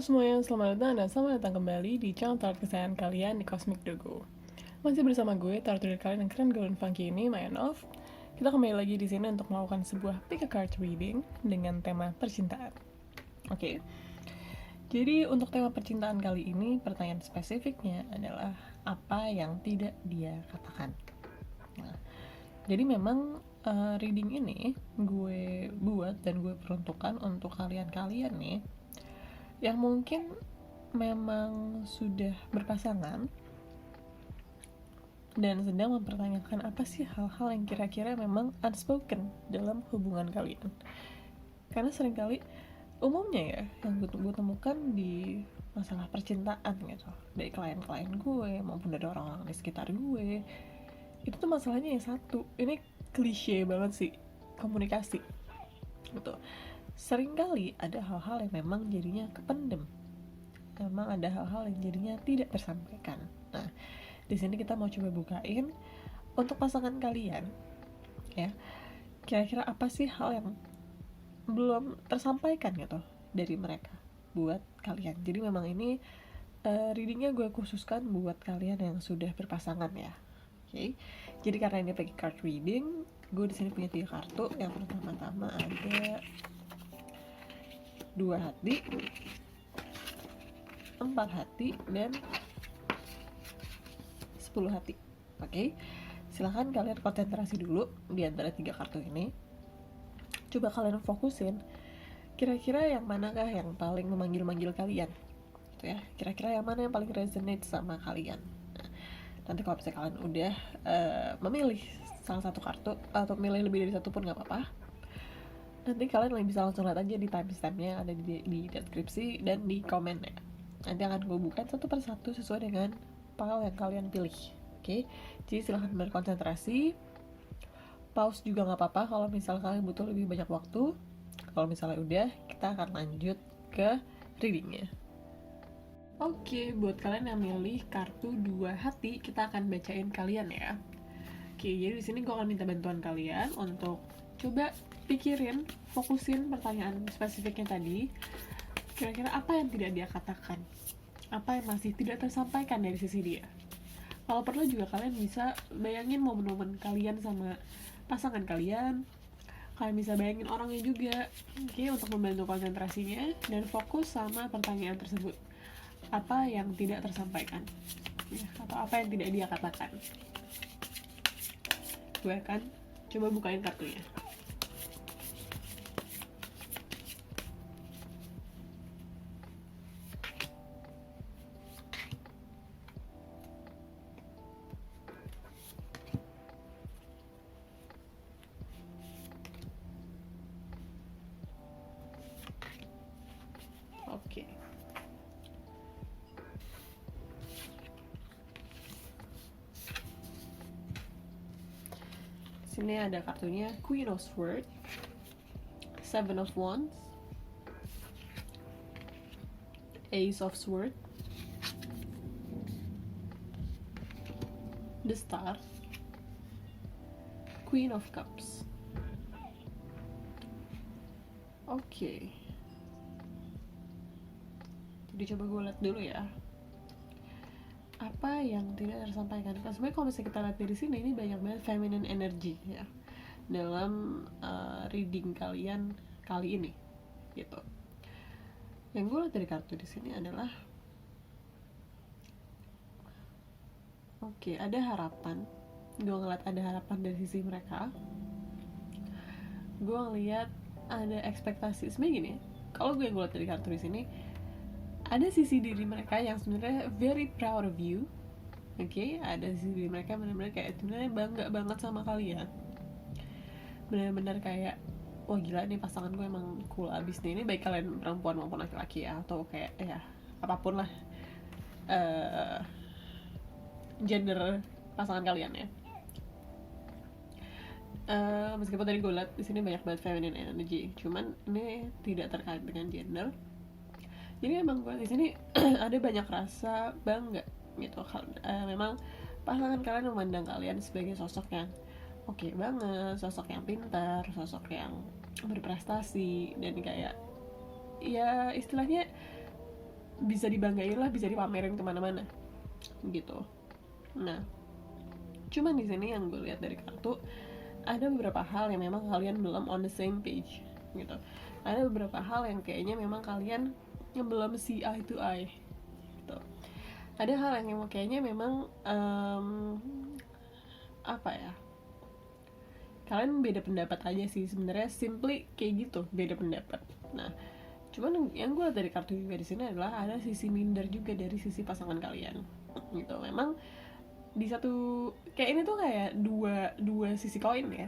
semuanya, selamat datang dan selamat datang kembali di channel tarot kesayangan kalian di Cosmic Dogo. Masih bersama gue, tarot reader kalian yang keren, gue, dan funky ini, Mayanov. Kita kembali lagi di sini untuk melakukan sebuah pick a card reading dengan tema percintaan. Oke. Jadi untuk tema percintaan kali ini, pertanyaan spesifiknya adalah apa yang tidak dia katakan. Nah, jadi memang reading ini gue buat dan gue peruntukkan untuk kalian-kalian nih yang mungkin memang sudah berpasangan dan sedang mempertanyakan apa sih hal-hal yang kira-kira memang unspoken dalam hubungan kalian. Karena seringkali umumnya ya yang gue temukan di masalah percintaan gitu, dari klien-klien gue maupun dari orang-orang di sekitar gue, itu tuh masalahnya yang satu. Ini klise banget sih, komunikasi gitu. Seringkali ada hal-hal yang memang jadinya kependem, memang ada hal-hal yang jadinya tidak tersampaikan. Nah, di sini kita mau coba bukain untuk pasangan kalian, ya. Kira-kira apa sih hal yang belum tersampaikan gitu dari mereka buat kalian. Jadi memang ini readingnya gue khususkan buat kalian yang sudah berpasangan ya. Oke. Jadi karena ini pakai card reading, gue di sini punya 3 kartu. Yang pertama-tama ada 2 hati, 4 hati, dan 10 hati. Oke, silahkan kalian konsentrasi dulu di antara 3 kartu ini. Coba kalian fokusin, kira-kira yang manakah yang paling memanggil-manggil kalian gitu ya. Kira-kira yang mana yang paling resonate sama kalian. Nah, nanti kalau misalnya kalian udah memilih salah satu kartu atau milih lebih dari satu pun gak apa-apa, nanti kalian bisa langsung lihat aja di timestampnya ada di deskripsi dan di komennya. Nanti akan gue buka satu persatu sesuai dengan file yang kalian pilih. Oke, jadi silahkan berkonsentrasi. Pause juga nggak apa-apa kalau misalnya kalian butuh lebih banyak waktu. Kalau misalnya udah, kita akan lanjut ke readingnya. Oke, buat kalian yang milih kartu 2 hati, kita akan bacain kalian ya. Oke, jadi di sini gue akan minta bantuan kalian untuk coba pikirin, fokusin pertanyaan spesifiknya tadi. Kira-kira apa yang tidak dia katakan? Apa yang masih tidak tersampaikan dari sisi dia? Kalau perlu juga kalian bisa bayangin momen-momen kalian sama pasangan kalian. Kalian bisa bayangin orangnya juga, oke, untuk membantu konsentrasinya dan fokus sama pertanyaan tersebut. Apa yang tidak tersampaikan? Ya, atau apa yang tidak dia katakan? Gue akan coba bukain kartunya. Oke. Sini ada kartunya Queen of Swords, Seven of Wands, Ace of Swords, The Star, Queen of Cups. Oke. Jadi coba gue lihat dulu ya. Apa yang tidak tersampaikan? Karena sebenarnya kalau misalnya kita lihat dari sini, ini banyak banget feminine energy ya dalam reading kalian kali ini, gitu. Yang gue lihat dari kartu di sini adalah, oke, ada harapan. Gue ngeliat ada harapan dari sisi mereka. Gue ngeliat ada ekspektasi. Sebenarnya gini, kalau gue lihat dari kartu di sini, ada sisi diri mereka yang sebenarnya very proud of you. Oke, ada sisi diri mereka benar-benar kayak sebenarnya bangga banget sama kalian. Benar-benar kayak, wah gila nih pasangan gue emang cool abis nih. Ini baik kalian perempuan maupun laki-laki ya, atau kayak ya apapun lah gender pasangan kalian ya. Meskipun tadi gue liat di sini banyak banget feminine energy, cuman ini tidak terkait dengan gender. Jadi emang gue di sini ada banyak rasa bangga gitu. Memang pasangan kalian memandang kalian sebagai sosok yang oke banget, sosok yang pintar, sosok yang berprestasi, dan kayak ya istilahnya bisa dibanggain lah, bisa dipamerin kemana-mana gitu. Nah, cuman di sini yang gue lihat dari kartu, ada beberapa hal yang memang kalian belum on the same page gitu. Ada beberapa hal yang kayaknya memang kalian yang belum see eye to eye gitu. Ada hal yang kayaknya memang apa ya, kalian beda pendapat aja sih sebenarnya, simply kayak gitu, beda pendapat. Nah, cuman yang gue lihat dari kartu juga di sini adalah ada sisi minder juga dari sisi pasangan kalian gitu. Memang di satu, kayak ini tuh kayak dua sisi koin ya.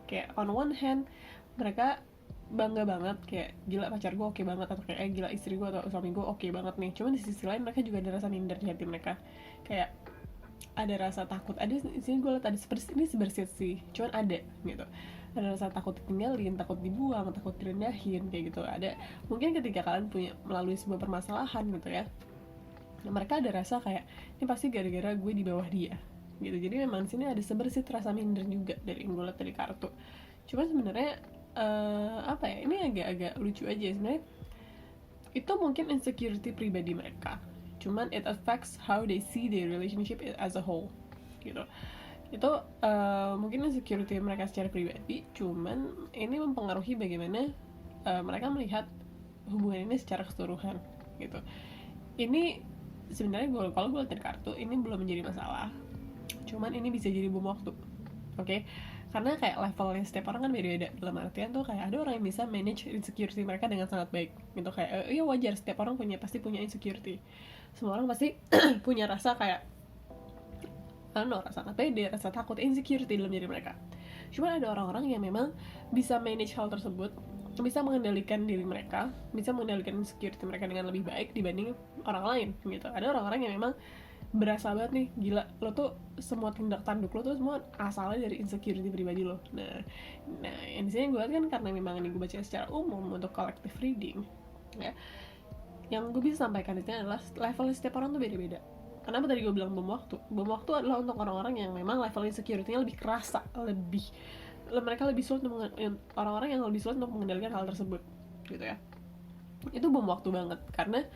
Kayak on one hand mereka bangga banget, kayak gila pacar gue oke banget, atau kayak gila istri gue atau suami gue oke banget nih. Cuman di sisi lain mereka juga ada rasa minder di hati mereka, kayak ada rasa takut. Ada di sini gue lihat ada ini sebersit sih, cuman ada gitu. Ada rasa takut ditinggalin, takut dibuang, takut direndahin kayak gitu. Ada mungkin ketika kalian punya melalui sebuah permasalahan gitu ya, mereka ada rasa kayak ini pasti gara-gara gue di bawah dia gitu. Jadi memang di sini ada sebersit rasa minder juga dari yang gue lihat dari kartu. Cuman sebenarnya apa ya, ini agak-agak lucu aja sebenarnya. Itu mungkin insecurity pribadi mereka, cuman it affects how they see their relationship as a whole gitu. Itu mungkin insecurity mereka secara pribadi, cuman ini mempengaruhi bagaimana mereka melihat hubungan ini secara keseluruhan gitu. Ini sebenarnya kalau gue lihat dari kartu ini belum menjadi masalah, cuman ini bisa jadi bom waktu. Oke? Karena kayak levelnya setiap orang kan beda-beda. Dalam artian tuh kayak ada orang yang bisa manage insecurity mereka dengan sangat baik gitu. Kayak ya wajar, setiap orang pasti punya insecurity. Semua orang pasti punya rasa kayak rasa nggak pede, rasa takut, insecurity dalam diri mereka. Cuma ada orang-orang yang memang bisa manage hal tersebut, bisa mengendalikan diri mereka, bisa mengendalikan insecurity mereka dengan lebih baik dibanding orang lain gitu. Ada orang-orang yang memang berasa banget nih, gila lo tuh semua tindak tanduk lo tuh semua asalnya dari insecurity pribadi lo. Nah yang di sini gue lihat kan, karena memang ini gue baca secara umum untuk collective reading ya, yang gue bisa sampaikan itu adalah level setiap orang tuh beda-beda. Kenapa tadi gue bilang bom waktu? Bom waktu adalah untuk orang-orang yang memang level insecurity-nya lebih kerasa, mereka lebih sulit orang-orang yang lebih sulit untuk mengendalikan hal tersebut gitu ya. Itu bom waktu banget, karena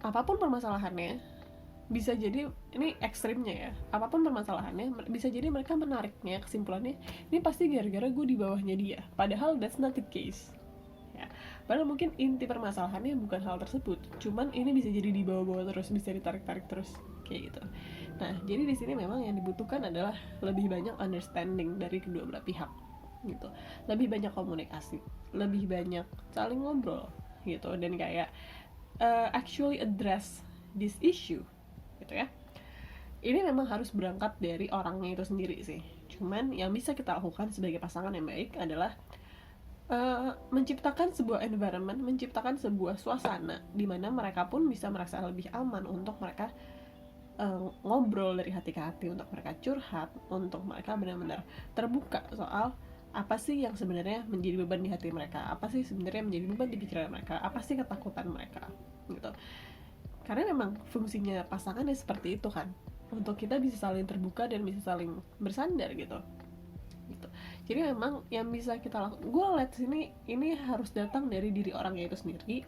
apapun permasalahannya, bisa jadi ini ekstrimnya ya, apapun permasalahannya bisa jadi mereka menariknya kesimpulannya ini pasti gara-gara gue di bawahnya dia, padahal that's not the case ya. Padahal mungkin inti permasalahannya bukan hal tersebut, cuman ini bisa jadi dibawa-bawa terus, bisa ditarik-tarik terus kayak gitu. Nah jadi di sini memang yang dibutuhkan adalah lebih banyak understanding dari kedua belah pihak gitu, lebih banyak komunikasi, lebih banyak saling ngobrol gitu, dan kayak actually address this issue gitu ya. Ini memang harus berangkat dari orangnya itu sendiri sih. Cuman yang bisa kita lakukan sebagai pasangan yang baik adalah menciptakan sebuah environment, menciptakan sebuah suasana di mana mereka pun bisa merasa lebih aman untuk mereka ngobrol dari hati ke hati, untuk mereka curhat, untuk mereka benar-benar terbuka soal apa sih yang sebenarnya menjadi beban di hati mereka, apa sih sebenarnya menjadi beban di pikiran mereka, apa sih ketakutan mereka gitu. Karena memang fungsinya pasangan ya seperti itu kan, untuk kita bisa saling terbuka dan bisa saling bersandar gitu. Jadi memang yang bisa kita lakukan, gue lihat sini ini harus datang dari diri orangnya itu sendiri.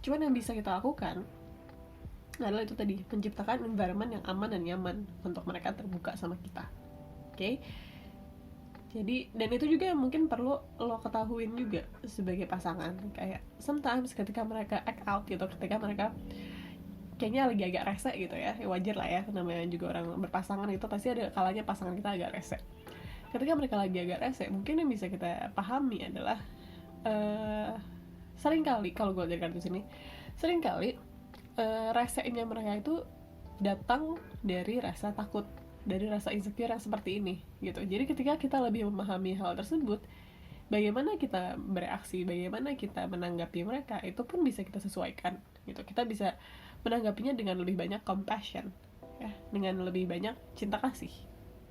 Cuman yang bisa kita lakukan adalah itu tadi, menciptakan environment yang aman dan nyaman untuk mereka terbuka sama kita. Oke? Jadi, dan itu juga yang mungkin perlu lo ketahuin juga sebagai pasangan. Kayak sometimes ketika mereka act out gitu, ketika mereka kayaknya lagi agak rese gitu ya, wajar lah ya, namanya juga orang berpasangan itu pasti ada kalanya pasangan kita agak rese. Ketika mereka lagi agak rese, mungkin yang bisa kita pahami adalah seringkali, kalau gue dari kartu sini, seringkali resenya mereka itu datang dari rasa takut, dari rasa insecure yang seperti ini gitu. Jadi ketika kita lebih memahami hal tersebut, bagaimana kita bereaksi, bagaimana kita menanggapi mereka, itu pun bisa kita sesuaikan gitu. Kita bisa menanggapinya dengan lebih banyak compassion ya, dengan lebih banyak cinta kasih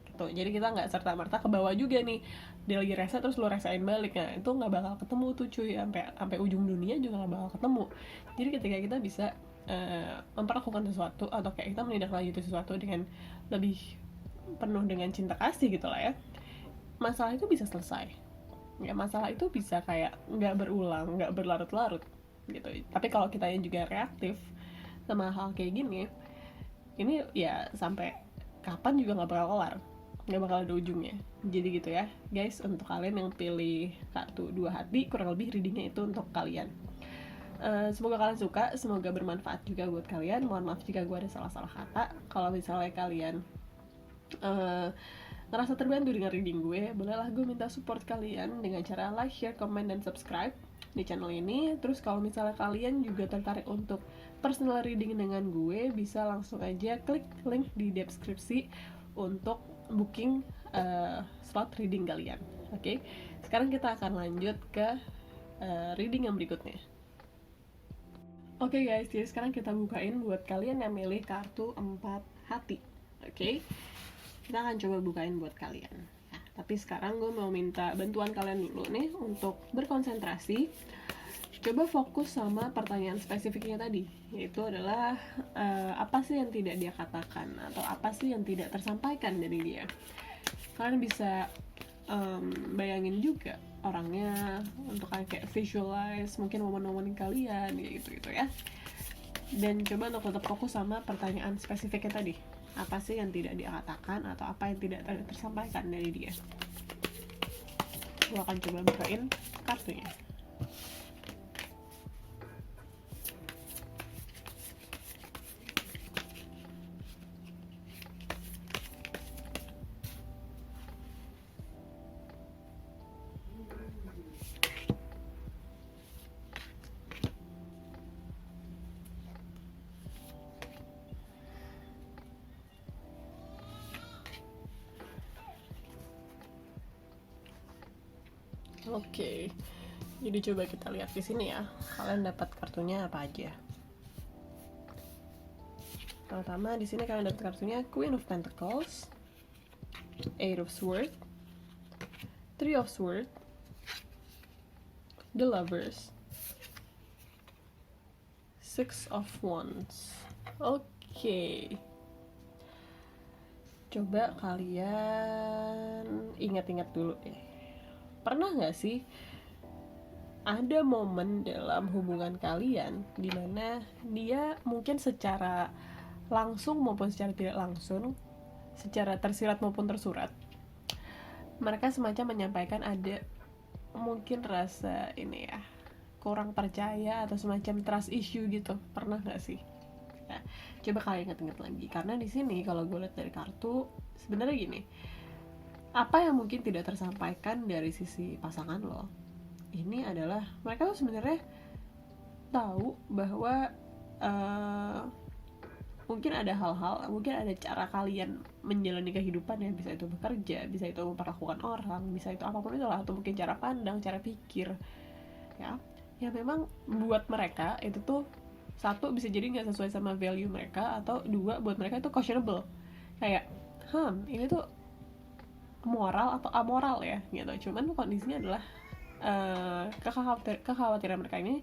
gitu. Jadi kita nggak serta-merta ke bawah juga nih, dia lagi rese terus lo resain balik, nah itu nggak bakal ketemu tuh cuy, sampai ujung dunia juga nggak bakal ketemu. Jadi ketika kita bisa memperlakukan sesuatu atau kayak kita menindaklanjuti sesuatu dengan lebih penuh dengan cinta kasih gitu lah ya, masalah itu bisa selesai ya, masalah itu bisa kayak nggak berulang, nggak berlarut-larut gitu. Tapi kalau kita yang juga reaktif, sama hal kayak gini, ini ya sampai kapan juga nggak bakal kelar, nggak bakal ada ujungnya. Jadi gitu ya guys, untuk kalian yang pilih kartu dua hati, kurang lebih readingnya itu untuk kalian. Semoga kalian suka, semoga bermanfaat juga buat kalian. Mohon maaf jika gue ada salah-salah kata. Kalau misalnya kalian ngerasa terbantu dengan reading gue, bolehlah gue minta support kalian dengan cara like, share, comment, dan subscribe di channel ini. Terus kalau misalnya kalian juga tertarik untuk personal reading dengan gue, bisa langsung aja klik link di deskripsi untuk booking slot reading kalian. Oke, sekarang kita akan lanjut ke reading yang berikutnya. Oke guys, jadi sekarang kita bukain buat kalian yang milih kartu 4 hati. Oke, kita akan coba bukain buat kalian. Nah, tapi sekarang gue mau minta bantuan kalian dulu nih untuk berkonsentrasi. Coba fokus sama pertanyaan spesifiknya tadi, yaitu adalah apa sih yang tidak dia katakan, atau apa sih yang tidak tersampaikan dari dia. Kalian bisa bayangin juga orangnya, untuk kayak visualize mungkin momen-momen kalian gitu ya. Dan coba untuk tetap fokus sama pertanyaan spesifiknya tadi, apa sih yang tidak dia katakan atau apa yang tidak tersampaikan dari dia. Gue akan coba bukain kartunya. Oke, jadi coba kita lihat di sini ya, kalian dapat kartunya apa aja. Pertama di sini kalian dapat kartunya Queen of Pentacles, Eight of Swords, Three of Swords, The Lovers, Six of Wands. Oke. Coba kalian ingat-ingat dulu deh. Pernah nggak sih ada momen dalam hubungan kalian dimana dia mungkin secara langsung maupun secara tidak langsung, secara tersirat maupun tersurat, mereka semacam menyampaikan ada mungkin rasa ini ya, kurang percaya atau semacam trust issue gitu. Pernah nggak sih? Nah, coba kalian ingat-ingat lagi, karena di sini kalau gue lihat dari kartu sebenarnya gini, apa yang mungkin tidak tersampaikan dari sisi pasangan lo ini adalah mereka tuh sebenarnya tahu bahwa mungkin ada hal-hal, mungkin ada cara kalian menjalani kehidupan ya, bisa itu bekerja, bisa itu memperlakukan orang, bisa itu apapun itu lah, atau mungkin cara pandang, cara pikir ya, yang memang buat mereka itu tuh satu bisa jadi nggak sesuai sama value mereka, atau dua buat mereka itu questionable, kayak ini tuh moral atau amoral ya gitu. Cuman kondisinya adalah kekhawatiran mereka ini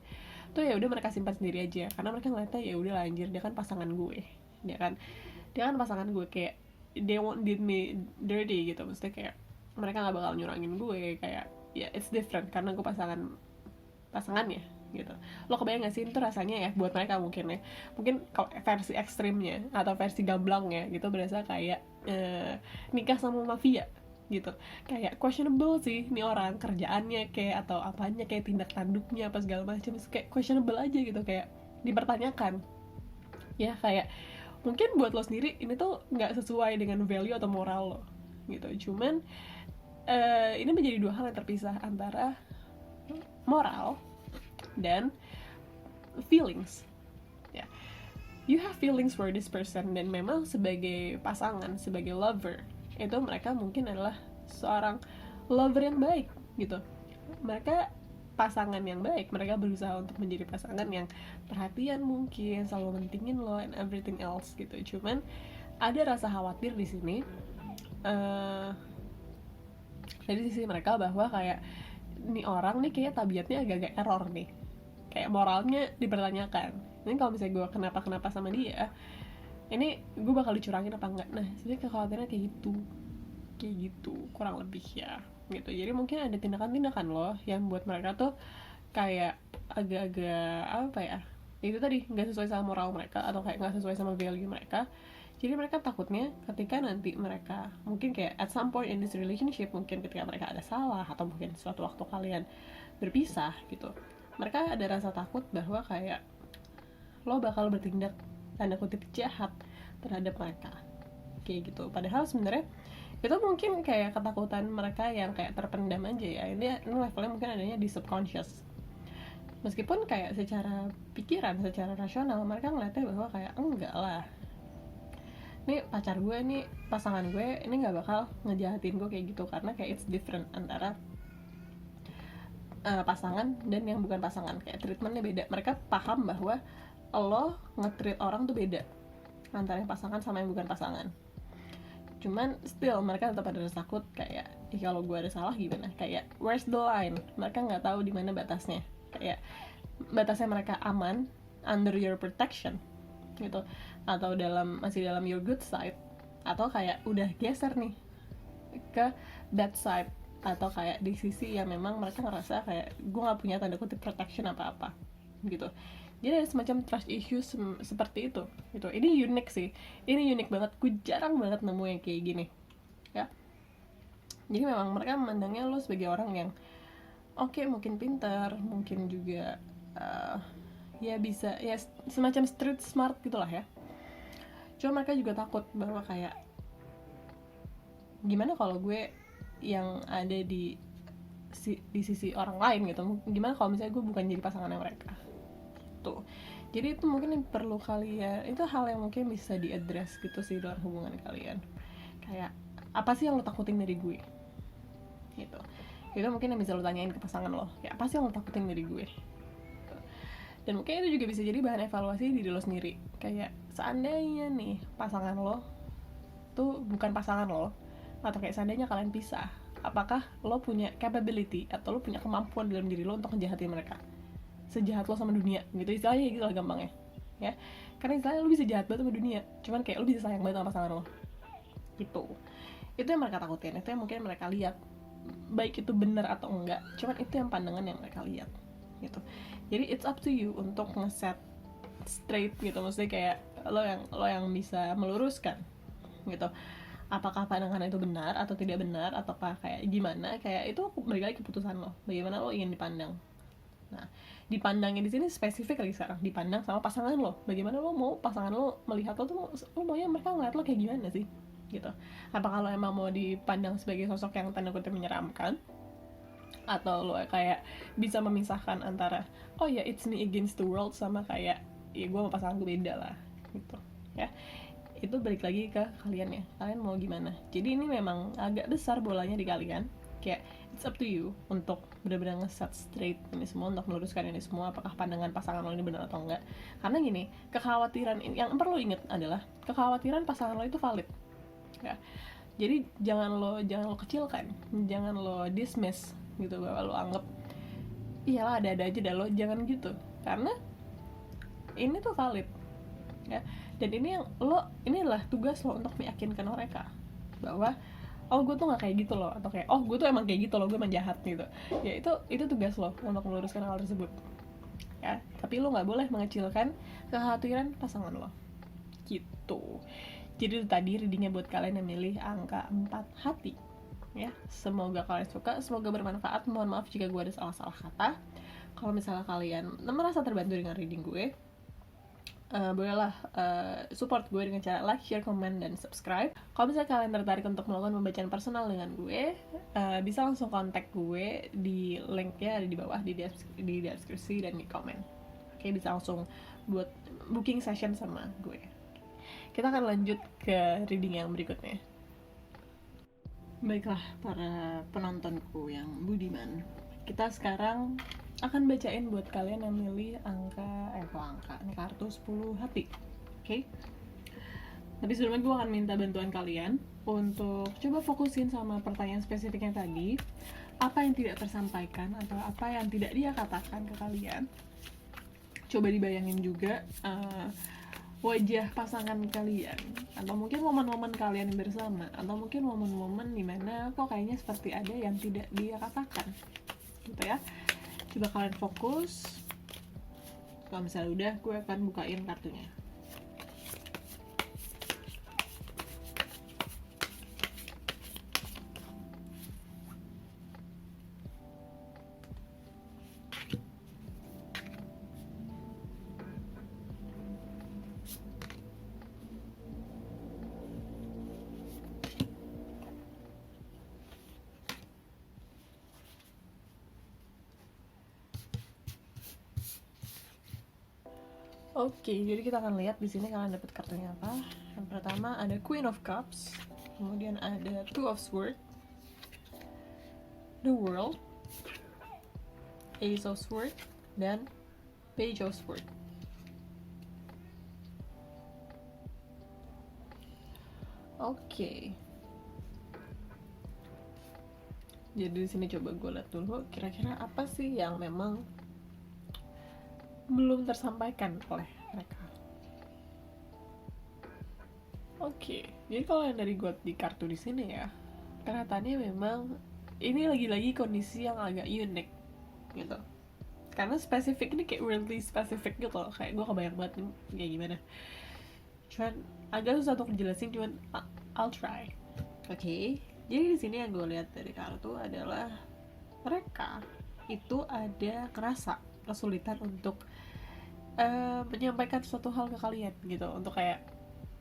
tuh ya udah mereka simpan sendiri aja, karena mereka ngeliatnya ya udah anjir, dia kan pasangan gue, dia kan pasangan gue, kayak they won't did me dirty gitu. Maksudnya kayak mereka nggak bakal nyurangin gue, kayak ya it's different karena gue pasangannya gitu. Lo kebayang gak sih itu rasanya ya buat mereka mungkin ya, mungkin kalau versi ekstrimnya atau versi gamblangnya gitu berasa kayak nikah sama mafia gitu, kayak questionable sih nih orang, kerjaannya kayak atau apanya, kayak tindak tanduknya apa segala macam, kayak questionable aja gitu, kayak dipertanyakan ya, kayak mungkin buat lo sendiri ini tuh nggak sesuai dengan value atau moral lo gitu. Cuman ini menjadi dua hal yang terpisah antara moral dan feelings ya. You have feelings for this person, dan memang sebagai pasangan, sebagai lover, itu mereka mungkin adalah seorang lover yang baik gitu. Mereka pasangan yang baik, mereka berusaha untuk menjadi pasangan yang perhatian, mungkin selalu mentingin lo and everything else gitu. Cuman ada rasa khawatir di sini dari sisi mereka bahwa kayak nih orang nih kayak tabiatnya agak-agak error nih, kayak moralnya dipertanyakan. Ini kalau misalnya gue kenapa sama dia, ini gue bakal dicurangin apa enggak. Nah sebenarnya kekhawatirannya kayak gitu kurang lebih ya gitu. Jadi mungkin ada tindakan-tindakan loh yang buat mereka tuh kayak agak-agak apa ya, itu tadi nggak sesuai sama moral mereka atau kayak nggak sesuai sama value mereka. Jadi mereka takutnya ketika nanti mereka mungkin kayak at some point in this relationship, mungkin ketika mereka ada salah atau mungkin suatu waktu kalian berpisah gitu, mereka ada rasa takut bahwa kayak lo bakal bertindak tanda kutip jahat terhadap mereka kayak gitu. Padahal sebenarnya itu mungkin kayak ketakutan mereka yang kayak terpendam aja ya. Ini levelnya mungkin adanya di subconscious. Meskipun kayak secara pikiran, secara rasional mereka ngeliatnya bahwa kayak enggak lah, ini pacar gue, ini pasangan gue, ini nggak bakal ngejahatin gue kayak gitu, karena kayak it's different antara pasangan dan yang bukan pasangan, kayak treatmentnya beda. Mereka paham bahwa lo nge-treat orang tuh beda antara yang pasangan sama yang bukan pasangan. Cuman still mereka tetap ada rasa takut kayak, kalau gue ada salah gimana, kayak where's the line, mereka nggak tahu di mana batasnya, kayak batasnya mereka aman under your protection gitu, atau masih dalam your good side, atau kayak udah geser nih ke bad side, atau kayak di sisi yang memang mereka ngerasa kayak gue nggak punya tanda kutip protection apa-apa gitu. Jadi ada semacam trust issues seperti itu gitu. Ini unik sih, ini unik banget, gue jarang banget nemu yang kayak gini ya. Jadi memang mereka memandangnya lo sebagai orang yang oke, mungkin pintar, mungkin juga ya bisa ya semacam street smart gitulah ya. Cuma mereka juga takut bahwa kayak gimana kalau gue yang ada di sisi orang lain gitu, gimana kalau misalnya gue bukan jadi pasangannya mereka gitu. Jadi itu mungkin yang perlu kalian, itu hal yang mungkin bisa diadres gitu sih dalam hubungan kalian. Kayak apa sih yang lo takutin dari gue gitu. Itu mungkin yang bisa lo tanyain ke pasangan lo, kayak apa sih yang lo takutin dari gue gitu. Dan mungkin itu juga bisa jadi bahan evaluasi diri lo sendiri. Kayak seandainya nih pasangan lo tuh bukan pasangan lo, atau kayak seandainya kalian pisah, apakah lo punya capability atau lo punya kemampuan dalam diri lo untuk ngejahatin mereka sejahat lo sama dunia gitu, istilahnya gitu lah gampangnya ya. Karena istilahnya lo bisa jahat banget sama dunia, cuman kayak lo bisa sayang banget sama pasangan lo gitu. Itu yang mereka takutin, itu yang mungkin mereka lihat, baik itu benar atau enggak, cuman itu yang pandangan yang mereka lihat gitu. Jadi it's up to you untuk ngeset straight gitu, maksudnya kayak lo yang bisa meluruskan gitu, apakah pandangan itu benar atau tidak benar, ataukah kayak gimana, kayak itu balik lagi keputusan lo, bagaimana lo ingin dipandang. Nah, dipandangnya di sini spesifik lagi sekarang, dipandang sama pasangan lo, bagaimana lo mau pasangan lo melihat lo tuh, lo maunya mereka ngeliat lo kayak gimana sih gitu. Apakah lo emang mau dipandang sebagai sosok yang tanda kutip menyeramkan, atau lo kayak bisa memisahkan antara oh ya it's me against the world, sama kayak ya gue sama pasangan gue beda lah gitu ya. Itu balik lagi ke kalian ya, kalian mau gimana. Jadi ini memang agak besar bolanya di kalian, kayak it's up to you untuk benar-benar nge-set straight ini semua, untuk meluruskan ini semua, apakah pandangan pasangan lo ini benar atau enggak. Karena gini, kekhawatiran yang perlu ingat adalah kekhawatiran pasangan lo itu valid ya. Jadi jangan lo kecilkan, jangan lo dismiss gitu, bahwa lo anggap iyalah ada-ada aja dah lo, jangan gitu. Karena ini tuh valid ya, dan inilah tugas lo untuk meyakinkan mereka bahwa oh gue tuh nggak kayak gitu loh, atau kayak oh gue tuh emang kayak gitu loh, gue emang jahat gitu ya. Itu tugas lo untuk meluruskan hal tersebut ya. Tapi lo nggak boleh mengecilkan kekhawatiran pasangan lo gitu. Jadi itu tadi readingnya buat kalian yang milih angka 4 hati ya. Semoga kalian suka, semoga bermanfaat. Mohon maaf jika gue ada salah-salah kata. Kalau misalnya kalian merasa terbantu dengan reading gue, bolehlah support gue dengan cara like, share, comment, dan subscribe. Kalau misalnya kalian tertarik untuk melakukan pembacaan personal dengan gue, bisa langsung kontak gue di linknya ada di bawah di deskripsi dan di komen. Oke, bisa langsung buat booking session sama gue. Kita akan lanjut ke reading yang berikutnya. Baiklah para penontonku yang budiman, kita sekarang akan bacain buat kalian yang milih ini kartu 10 hati. Oke? Tapi sebelumnya gue akan minta bantuan kalian untuk coba fokusin sama pertanyaan spesifiknya tadi. Apa yang tidak tersampaikan atau apa yang tidak dia katakan ke kalian. Coba dibayangin juga wajah pasangan kalian, atau mungkin momen-momen kalian bersama, atau mungkin momen-momen dimana kok kayaknya seperti ada yang tidak dia katakan gitu ya. Coba kalian fokus, Kalau misalnya udah, gue akan bukain kartunya. Oke, jadi kita akan lihat di sini kalian dapat kartunya apa. Yang pertama ada Queen of Cups, kemudian ada Two of Swords, The World, Ace of Swords, dan Page of Swords. Oke. Jadi di sini coba gue lihat dulu kira-kira apa sih yang memang belum tersampaikan oleh mereka. Oke, jadi kalau yang dari gue di kartu di sini ya, kelihatannya memang ini lagi-lagi kondisi yang agak unik gitu. Karena spesifik ini kayak weirdly spesifik gitu loh, kayak gue kebayang banget nih kayak gimana. Cuman agak susah untuk dijelasin, cuman I'll try. Oke, jadi di sini yang gue lihat dari kartu adalah mereka itu ada kerasa kesulitan untuk menyampaikan suatu hal ke kalian gitu, untuk kayak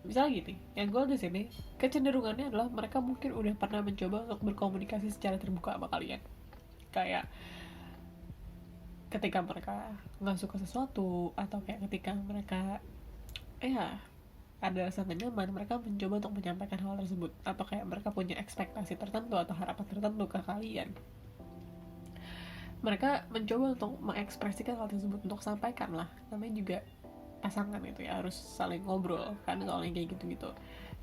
misalnya gini, yang gue di sini kecenderungannya adalah mereka mungkin udah pernah mencoba untuk berkomunikasi secara terbuka sama kalian, kayak ketika mereka nggak suka sesuatu atau kayak ketika mereka ada rasa nyaman, mereka mencoba untuk menyampaikan hal tersebut, atau kayak mereka punya ekspektasi tertentu atau harapan tertentu ke kalian. Mereka mencoba untuk mengekspresikan hal tersebut, untuk sampaikan lah, namanya juga pasangan itu ya, harus saling ngobrol kan kalau yang kayak gitu-gitu.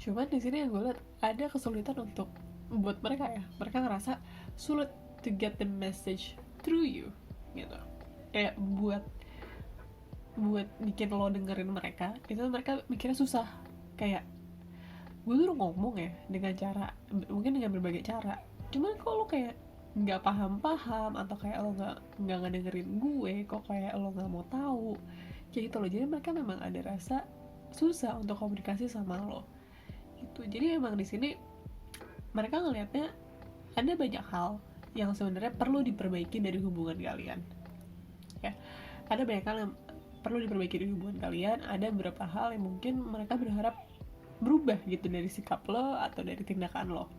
Cuman di sini yang gue lihat ada kesulitan untuk buat mereka ya, mereka ngerasa sulit to get the message through you gitu, kayak buat bikin lo dengerin mereka itu mereka mikirnya susah, kayak gue tuh ngomong ya dengan cara, mungkin dengan berbagai cara, cuman kok lo kayak nggak paham atau kayak lo nggak ngedengerin gue, kok kayak lo nggak mau tahu kayak gitu loh. Jadi mereka memang ada rasa susah untuk komunikasi sama lo gitu. Jadi emang di sini mereka ngelihatnya ada banyak hal yang sebenarnya perlu diperbaiki dari hubungan kalian ya, ada banyak hal yang perlu diperbaiki dari hubungan kalian, ada beberapa hal yang mungkin mereka berharap berubah gitu dari sikap lo atau dari tindakan lo.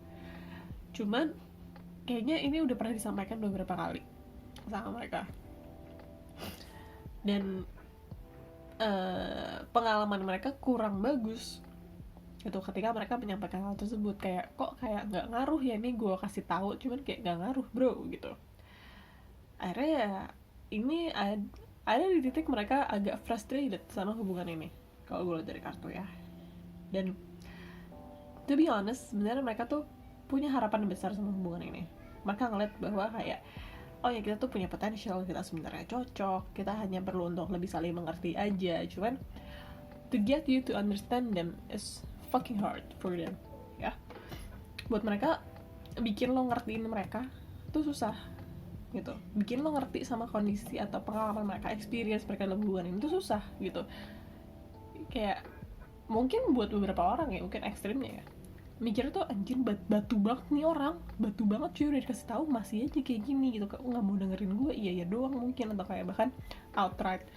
Cuman kayaknya ini udah pernah disampaikan beberapa kali sama mereka, dan pengalaman mereka kurang bagus itu ketika mereka menyampaikan hal tersebut, kayak kok kayak nggak ngaruh ya nih gue kasih tahu, cuman kayak nggak ngaruh bro gitu. Akhirnya ya ini ada di titik mereka agak frustrated sama hubungan ini kalau gue lihat dari kartu ya. Dan to be honest, sebenarnya mereka tuh punya harapan besar sama hubungan ini. Mereka ngeliat bahwa kayak oh ya kita tuh punya potensial, kita sebenarnya cocok, kita hanya perlu untuk lebih saling mengerti aja. Cuman to get you to understand them is fucking hard for them ya. Buat mereka bikin lo ngertiin mereka tuh susah gitu, bikin lo ngerti sama kondisi atau pengalaman mereka, experience mereka dalam hubungan ini tuh susah gitu. Kayak mungkin buat beberapa orang ya, mungkin ekstrimnya ya, mikir tuh anjir batu banget nih orang, batu banget cuy, udah dikasih tahu masih aja kayak gini gitu, kok nggak mau dengerin gue, iya doang mungkin, atau kayak bahkan outright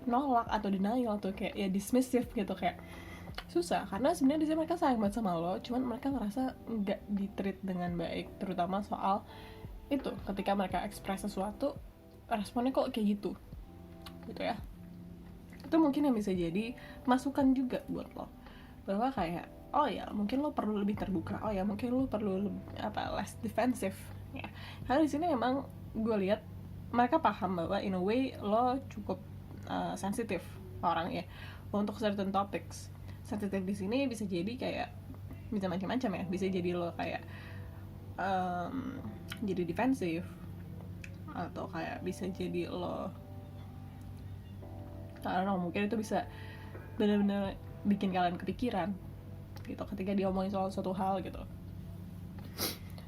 nolak atau denial atau kayak ya dismissive gitu, kayak susah. Karena sebenarnya di sini mereka sayang banget sama lo, cuman mereka ngerasa nggak ditreat dengan baik, terutama soal itu ketika mereka ekspres sesuatu responnya kok kayak gitu ya. Itu mungkin yang bisa jadi masukan juga buat lo, bahwa kayak oh ya mungkin lo perlu lebih terbuka, oh ya mungkin lo perlu less defensive ya. Karena di sini emang gue lihat mereka paham bahwa in a way lo cukup sensitif orang ya untuk certain topics. Sensitif di sini bisa jadi kayak bisa macam-macam ya, bisa jadi lo kayak jadi defensif, atau kayak bisa jadi lo I don't know, mungkin itu bisa benar-benar bikin kalian kepikiran gitu ketika diomongin soal suatu hal gitu.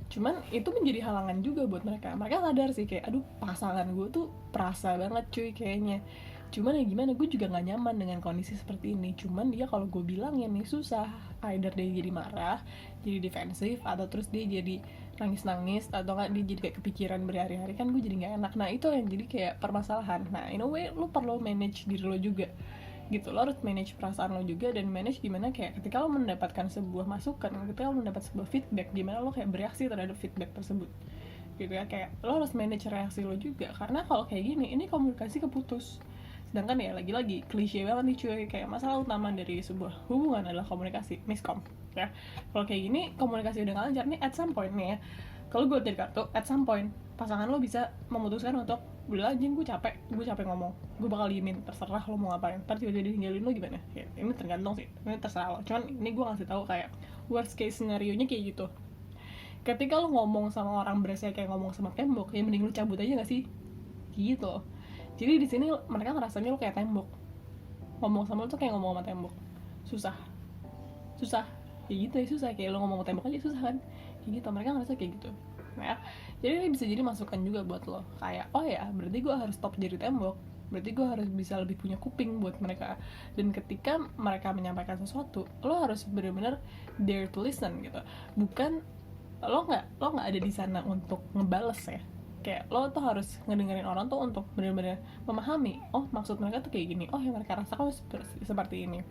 Cuman itu menjadi halangan juga buat mereka. Mereka sadar sih kayak aduh pasangan gue tuh perasa banget cuy kayaknya, Cuman ya gimana, gue juga nggak nyaman dengan kondisi seperti ini. Cuman dia kalau gue bilangin nih susah, either dia jadi marah, jadi defensif, atau terus dia jadi nangis-nangis, atau nggak dia jadi kayak kepikiran berhari-hari, kan gue jadi nggak enak. Nah itu yang jadi kayak permasalahan. Nah in a way lo perlu manage diri lo juga gitu, lo harus manage perasaan lo juga, dan manage gimana kayak ketika lo mendapatkan sebuah masukan, ketika lo mendapat sebuah feedback, gimana lo kayak bereaksi terhadap feedback tersebut gitu ya. Kayak lo harus manage reaksi lo juga, karena kalau kayak gini ini komunikasi keputus. Sedangkan ya lagi-lagi klise banget nih cuy, kayak masalah utama dari sebuah hubungan adalah komunikasi, miskom ya. Kalau kayak gini komunikasi udah gak lancar nih, at some point nih ya, kalau gue dari kartu, at some point pasangan lo bisa memutuskan untuk udah anjing gue capek ngomong, gue bakal diemin, terserah lo mau ngapain, ntar tiba-tiba ditinggalin lo gimana ya, ini tergantung sih, ini terserah lo. Cuman ini gue ngasih tahu kayak worst case scenario nya kayak gitu. Ketika lo ngomong sama orang berasa kayak ngomong sama tembok, ya mending lo cabut aja gak sih gitu. Jadi di sini mereka ngerasanya lo kayak tembok, ngomong sama lo tuh kayak ngomong sama tembok, susah ya gitu ya, susah kayak lo ngomong sama tembok aja susah kan, kayak gitu mereka ngerasa kayak gitu. Nah, jadi ini bisa jadi masukan juga buat lo, kayak oh ya berarti gue harus stop jadi tembok, berarti gue harus bisa lebih punya kuping buat mereka. Dan ketika mereka menyampaikan sesuatu, lo harus benar-benar dare to listen gitu, bukan lo nggak ada di sana untuk ngebales ya. Kayak lo tuh harus ngedengerin orang tuh untuk benar-benar memahami, oh maksud mereka tuh kayak gini, oh yang mereka rasakan seperti ini.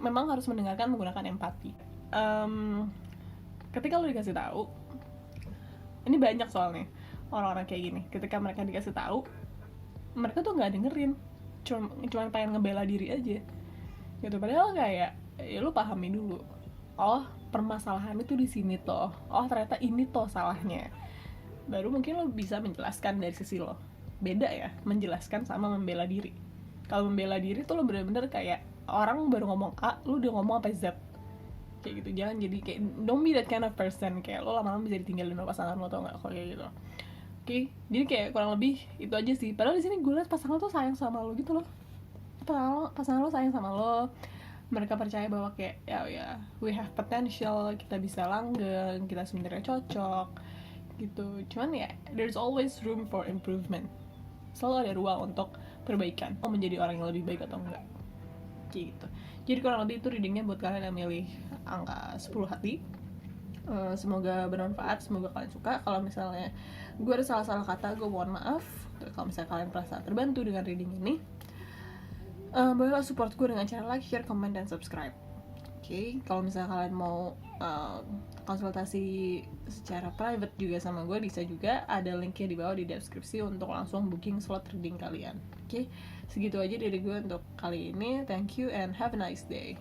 Memang harus mendengarkan menggunakan empati. Ketika lo dikasih tahu, ini banyak soalnya orang-orang kayak gini, ketika mereka dikasih tahu mereka tuh nggak dengerin, cuma pengen ngebela diri aja gitu. Padahal kayak ya lo pahami dulu, oh permasalahan itu di sini toh, oh ternyata ini toh salahnya, baru mungkin lo bisa menjelaskan dari sisi lo. Beda ya menjelaskan sama membela diri. Kalau membela diri tuh lo bener-bener kayak orang baru ngomong A, lo udah ngomong sampai Z kayak gitu. Jangan jadi kayak, don't be that kind of person, kayak lo lama-lama bisa ditinggalin sama pasangan lo, tau nggak kalau kayak gitu. Oke, jadi kayak kurang lebih itu aja sih. Padahal di sini gue liat pasangan lo tuh sayang sama lo gitu loh. Pasangan lo sayang sama lo, mereka percaya bahwa kayak ya we have potential, kita bisa langgeng, kita sebenarnya cocok gitu. Cuman ya there's always room for improvement, selalu ada ruang untuk perbaikan, mau menjadi orang yang lebih baik atau enggak gitu. Jadi kurang lebih itu readingnya buat kalian yang milih angka 10 hati. Semoga bermanfaat, semoga kalian suka. Kalau misalnya gue ada salah-salah kata, gue mohon maaf. Kalau misalnya kalian merasa terbantu dengan reading ini, bolehlah support gue dengan cara like, share, comment, dan subscribe. Oke, kalau misalnya kalian mau konsultasi secara private juga sama gue, bisa juga, ada linknya di bawah di deskripsi untuk langsung booking slot reading kalian. Oke, segitu aja dari gue untuk kali ini. Thank you and have a nice day.